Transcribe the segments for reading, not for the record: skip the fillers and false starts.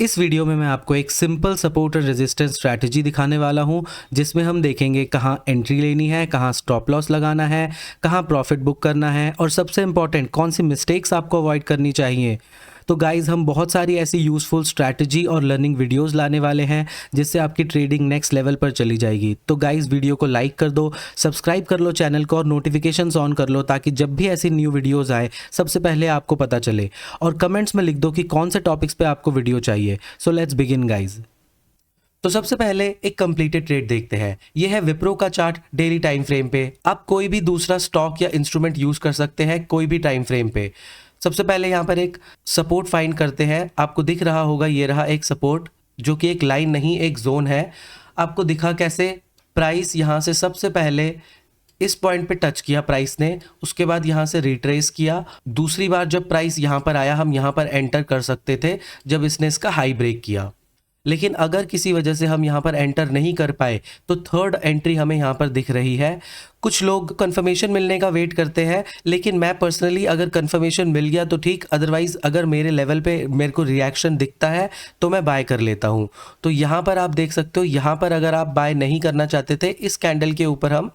इस वीडियो में मैं आपको एक सिंपल सपोर्ट और रेजिस्टेंस स्ट्रैटेजी दिखाने वाला हूं, जिसमें हम देखेंगे कहां एंट्री लेनी है, कहां स्टॉप लॉस लगाना है, कहां प्रॉफिट बुक करना है और सबसे इंपॉर्टेंट कौन सी मिस्टेक्स आपको अवॉइड करनी चाहिए। तो गाइज हम बहुत सारी ऐसी यूज़फुल स्ट्रैटेजी और लर्निंग वीडियोस लाने वाले हैं जिससे आपकी ट्रेडिंग नेक्स्ट लेवल पर चली जाएगी। तो गाइज वीडियो को लाइक कर दो, सब्सक्राइब कर लो चैनल को और नोटिफिकेशंस ऑन कर लो ताकि जब भी ऐसी न्यू वीडियोस आए सबसे पहले आपको पता चले। और कमेंट्स में लिख दो कि कौन से टॉपिक्स पे आपको वीडियो चाहिए। So let's begin guys. तो सबसे पहले एक कंप्लीटेड ट्रेड देखते हैं। यह है विप्रो का चार्ट डेली टाइम फ्रेम पे। आप कोई भी दूसरा स्टॉक या इंस्ट्रूमेंट यूज कर सकते हैं कोई भी टाइम फ्रेम पे। सबसे पहले यहाँ पर एक सपोर्ट फाइंड करते हैं। आपको दिख रहा होगा ये रहा एक सपोर्ट, जो कि एक लाइन नहीं एक जोन है। आपको दिखा कैसे प्राइस यहाँ से सबसे पहले इस पॉइंट पे टच किया प्राइस ने, उसके बाद यहाँ से रिट्रेस किया। दूसरी बार जब प्राइस यहाँ पर आया हम यहाँ पर एंटर कर सकते थे जब इसने इसका हाई ब्रेक किया। लेकिन अगर किसी वजह से हम यहाँ पर एंटर नहीं कर पाए तो थर्ड एंट्री हमें यहाँ पर दिख रही है। कुछ लोग कंफर्मेशन मिलने का वेट करते हैं, लेकिन मैं पर्सनली अगर कंफर्मेशन मिल गया तो ठीक, अदरवाइज अगर मेरे लेवल पे मेरे को रिएक्शन दिखता है तो मैं बाय कर लेता हूँ। तो यहाँ पर आप देख सकते हो, यहाँ पर अगर आप बाय नहीं करना चाहते थे इस कैंडल के ऊपर हम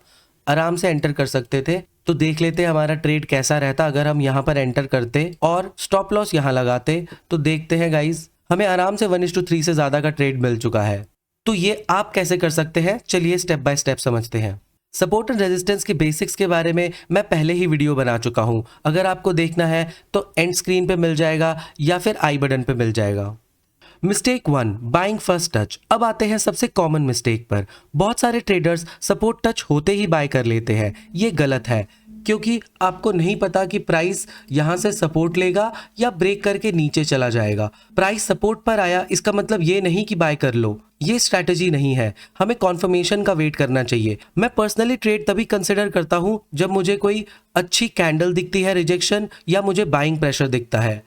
आराम से एंटर कर सकते थे। तो देख लेते हमारा ट्रेड कैसा रहता अगर हम यहाँ पर एंटर करते और स्टॉप लॉस यहाँ लगाते। तो देखते हैं गाइज, हमें आराम से 1:3 से ज्यादा का ट्रेड मिल चुका है। तो ये आप कैसे कर सकते हैं, चलिए स्टेप बाय स्टेप समझते हैं। सपोर्ट एंड रेजिस्टेंस के बेसिक्स के बारे में मैं पहले ही वीडियो बना चुका हूं। अगर आपको देखना है तो एंड स्क्रीन पे मिल जाएगा या फिर आई बटन पे मिल जाएगा। Mistake 1, buying first touch. अब आते हैं सबसे कॉमन मिस्टेक पर। बहुत सारे ट्रेडर्स सपोर्ट टच होते ही बाय कर लेते हैं। ये गलत है, क्योंकि आपको नहीं पता कि प्राइस यहां से सपोर्ट लेगा या ब्रेक करके नीचे चला जाएगा। प्राइस सपोर्ट पर आया इसका मतलब ये नहीं कि बाय कर लो, ये स्ट्रैटेजी नहीं है। हमें कॉन्फर्मेशन का वेट करना चाहिए। मैं पर्सनली ट्रेड तभी कंसिडर करता हूं जब मुझे कोई अच्छी कैंडल दिखती है रिजेक्शन या मुझे बाइंग प्रेशर दिखता है।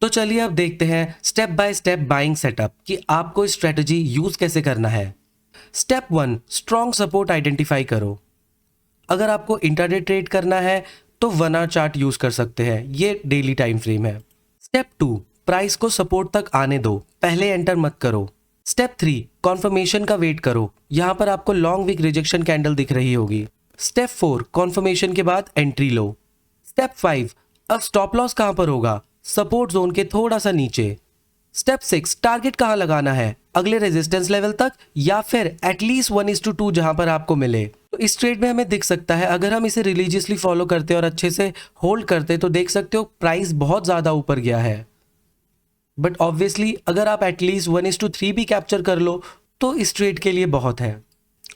तो चलिए अब देखते हैं step by step buying setup कि आपको स्ट्रैटेजी यूज कैसे करना है। स्टेप 1, स्ट्रॉन्ग सपोर्ट आइडेंटिफाई करो। अगर आपको इंट्राडे ट्रेड करना है तो 1 आवर चार्ट यूज कर सकते हैं, ये डेली टाइम फ्रेम है। स्टेप 2, प्राइस को सपोर्ट तक आने दो, पहले एंटर मत करो। स्टेप 3, कॉन्फर्मेशन का वेट करो। यहां पर आपको लॉन्ग वीक रिजेक्शन कैंडल दिख रही होगी। स्टेप 4, कॉन्फर्मेशन के बाद एंट्री लो। स्टेप 5, अब स्टॉप लॉस कहां पर होगा, सपोर्ट जोन के थोड़ा सा नीचे। स्टेप 6, टारगेट कहां लगाना है, अगले रेजिस्टेंस लेवल तक या फिर एटलीस्ट 1:2 जहां पर आपको मिले। तो इस ट्रेड में हमें दिख सकता है, अगर हम इसे रिलीजियसली फॉलो करते और अच्छे से होल्ड करते तो देख सकते हो प्राइस बहुत ज्यादा ऊपर गया है। बट ऑब्वियसली अगर आप एटलीस्ट 1:3 भी कैप्चर कर लो तो इस ट्रेड के लिए बहुत है।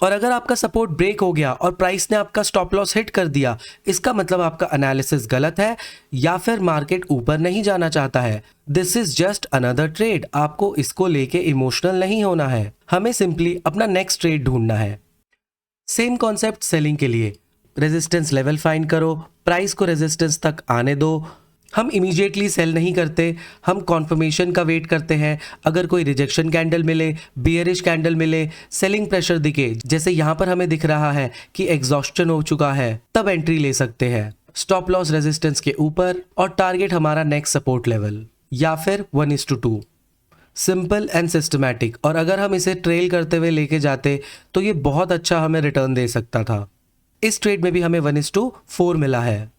और अगर आपका सपोर्ट ब्रेक हो गया और प्राइस ने आपका स्टॉप लॉस हिट कर दिया, इसका मतलब आपका एनालिसिस गलत है या फिर मार्केट ऊपर नहीं जाना चाहता है। This is just another trade. आपको इसको लेके इमोशनल नहीं होना है, हमें सिंपली अपना नेक्स्ट ट्रेड ढूंढना है। सेम कॉन्सेप्ट सेलिंग के लिए। रेजिस्टेंस लेवल फाइंड करो, प्राइस को रेजिस्टेंस तक आने दो। हम इमीडिएटली सेल नहीं करते, हम कॉन्फर्मेशन का वेट करते हैं। अगर कोई रिजेक्शन कैंडल मिले, बियरिश कैंडल मिले, सेलिंग प्रेशर दिखे, जैसे यहाँ पर हमें दिख रहा है कि एग्जॉस्शन हो चुका है, तब एंट्री ले सकते हैं। स्टॉप लॉस रेजिस्टेंस के ऊपर और टारगेट हमारा नेक्स्ट सपोर्ट लेवल या फिर 1:2। Simple and systematic. और अगर हम इसे ट्रेल करते हुए लेके जाते तो ये बहुत अच्छा हमें रिटर्न दे सकता था। इस ट्रेड में भी हमें 1:4 मिला है।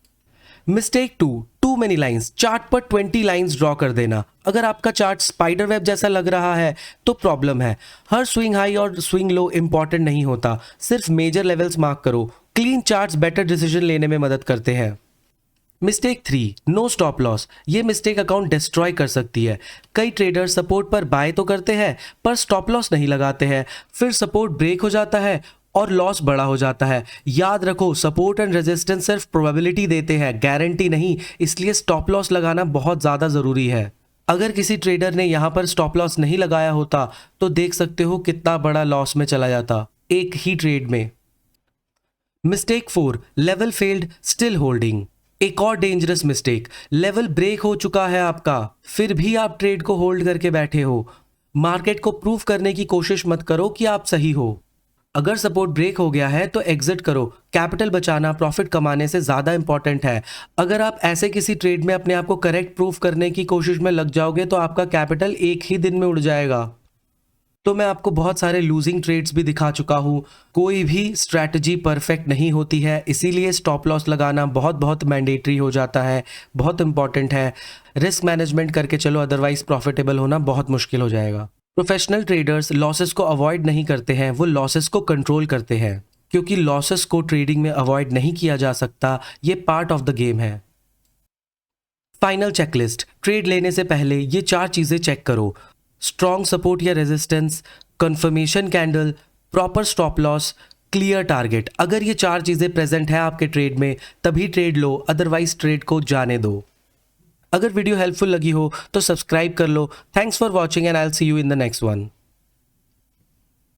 Mistake 2, too many lines. Chart पर 20 लाइंस ड्रॉ कर देना। अगर आपका चार्ट स्पाइडर वेब जैसा लग रहा है तो प्रॉब्लम है। हर स्विंग हाई और स्विंग लो इंपॉर्टेंट नहीं होता, सिर्फ मेजर लेवल्स मार्क करो। क्लीन चार्ट्स बेटर डिसीजन लेने में मदद करते हैं। Mistake 3, no stop loss. ये मिस्टेक अकाउंट डिस्ट्रॉय कर सकती है। कई ट्रेडर सपोर्ट पर बाय तो करते हैं पर स्टॉप लॉस नहीं लगाते हैं, फिर सपोर्ट ब्रेक हो जाता है और लॉस बड़ा हो जाता है। याद रखो, सपोर्ट एंड रेजिस्टेंस सिर्फ प्रोबेबिलिटी देते हैं, गारंटी नहीं, इसलिए स्टॉप लॉस लगाना बहुत ज़्यादा ज़रूरी है। अगर किसी ट्रेडर ने यहाँ पर स्टॉप लॉस नहीं लगाया होता तो देख सकते हो कितना बड़ा लॉस में चला जाता एक ही ट्रेड में। Mistake 4, level failed still holding. एक और डेंजरस मिस्टेक। लेवल ब्रेक हो चुका है आपका, फिर भी आप ट्रेड को होल्ड करके बैठे हो। मार्केट को प्रूव करने की कोशिश मत करो कि आप सही हो। अगर सपोर्ट ब्रेक हो गया है तो एग्जिट करो। कैपिटल बचाना प्रॉफिट कमाने से ज़्यादा इंपॉर्टेंट है। अगर आप ऐसे किसी ट्रेड में अपने आप को करेक्ट प्रूफ करने की कोशिश में लग जाओगे तो आपका कैपिटल एक ही दिन में उड़ जाएगा। तो मैं आपको बहुत सारे लूजिंग ट्रेड्स भी दिखा चुका हूँ। कोई भी स्ट्रैटेजी परफेक्ट नहीं होती है, इसीलिए स्टॉप लॉस लगाना बहुत बहुत मैंडेटरी हो जाता है, बहुत इंपॉर्टेंट है। रिस्क मैनेजमेंट करके चलो, अदरवाइज प्रॉफिटेबल होना बहुत मुश्किल हो जाएगा। प्रोफेशनल ट्रेडर्स लॉसेस को अवॉइड नहीं करते हैं, वो लॉसेस को कंट्रोल करते हैं, क्योंकि लॉसेस को ट्रेडिंग में अवॉइड नहीं किया जा सकता, ये पार्ट ऑफ द गेम है। फाइनल चेकलिस्ट, ट्रेड लेने से पहले ये 4 चीज़ें चेक करो: स्ट्रॉन्ग सपोर्ट या resistance, confirmation candle, proper stop loss, clear target. अगर ये 4 चीज़ें प्रेजेंट है आपके ट्रेड में तभी ट्रेड लो, अदरवाइज ट्रेड को जाने दो। अगर वीडियो हेल्पफुल लगी हो तो सब्सक्राइब कर लो। Thanks for watching and I will see you in the next one.